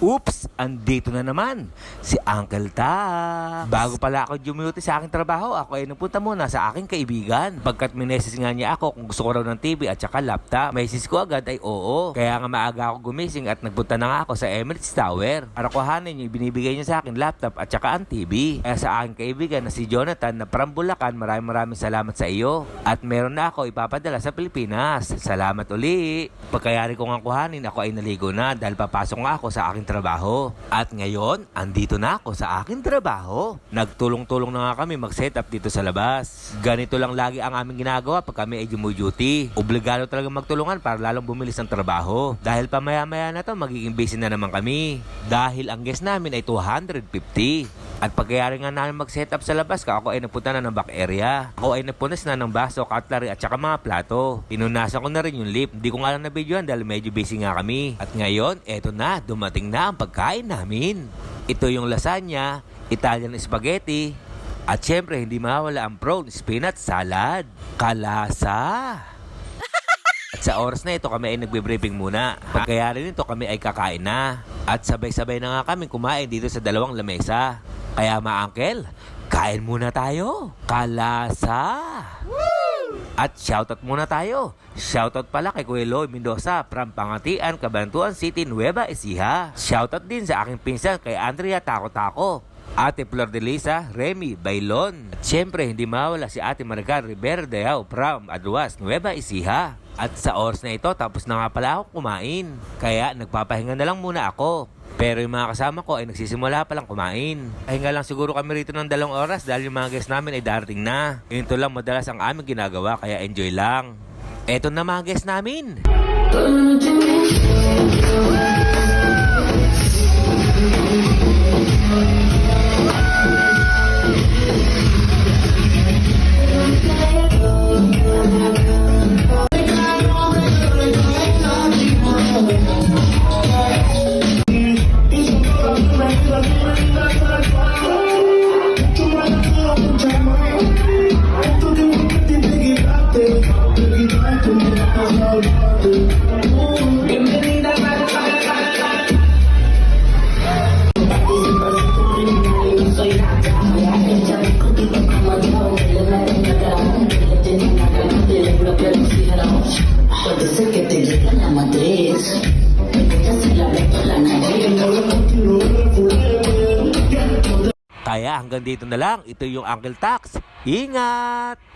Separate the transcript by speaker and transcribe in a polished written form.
Speaker 1: Oops! Andito na naman si Uncle Tax. Bago pala ako dumute sa aking trabaho, ako ay napunta muna sa aking kaibigan. Pagkat minesis nga niya ako kung gusto ko raw ng TV at saka laptop, message ko agad ay oo. Kaya nga maaga ako gumising at nagpunta na nga ako sa Emirates Tower para kuhanin yung binibigay niya sa akin laptop at saka ang TV. Kaya sa aking kaibigan na si Jonathan na from Bulacan, maraming salamat sa iyo. At meron na ako ipapadala sa Pilipinas. Salamat uli. Pagkayari ko nga kuhanin, ako ay naligo na dahil papasok nga ako sa aking trabaho. At ngayon, andito na ako sa aking trabaho. Nagtulong-tulong na nga kami mag-setup dito sa labas. Ganito lang lagi ang aming ginagawa pag kami ay duty. Obligado talaga magtulungan para lalong bumilis ang trabaho. Dahil pamaya-maya na to, magiging busy na naman kami. Dahil ang guest namin ay 250. At pagkayari nga namin mag-setup sa labas, ako ay napunta na ng back area. Ako ay napunas na ng baso, cutlery at saka mga plato. Pinunasan ko na rin yung lip. Hindi ko nga lang na-videoan dahil medyo busy nga kami. At ngayon, eto na, dumating na ang pagkain namin. Ito yung lasagna, Italian spaghetti, at syempre hindi mawala ang prawn spinach salad. Kalasa! At sa oras na ito kami ay nagbe-briefing muna. Pagkayari nito kami ay kakain na. At sabay-sabay na nga kami kumain dito sa dalawang lamesa. Kaya ma-uncle, kain muna tayo. Kalasa! At shoutout muna tayo. Shoutout pala kay Kuya Lloyd Mendoza from Pangatian, Cabanatuan City, Nueva Ecija. Shoutout din sa aking pinsan kay Andrea Tako-Tako, Ate Flor de Lisa, Remy Bailon. At syempre hindi mawala si Ate Margar Rivera Deao from Aduas, Nueva Ecija. At sa oras na ito tapos na nga pala ako kumain. Kaya nagpapahinga na lang muna ako. Pero yung mga kasama ko ay nagsisimula palang kumain. Pahinga lang siguro kami rito ng 2 oras dahil yung mga guests namin ay darating na. Ito lang madalas ang aming ginagawa kaya enjoy lang. Eto na mga guests namin. Kaya hanggang dito na lang. Ito yung Uncle Tax. Ingat!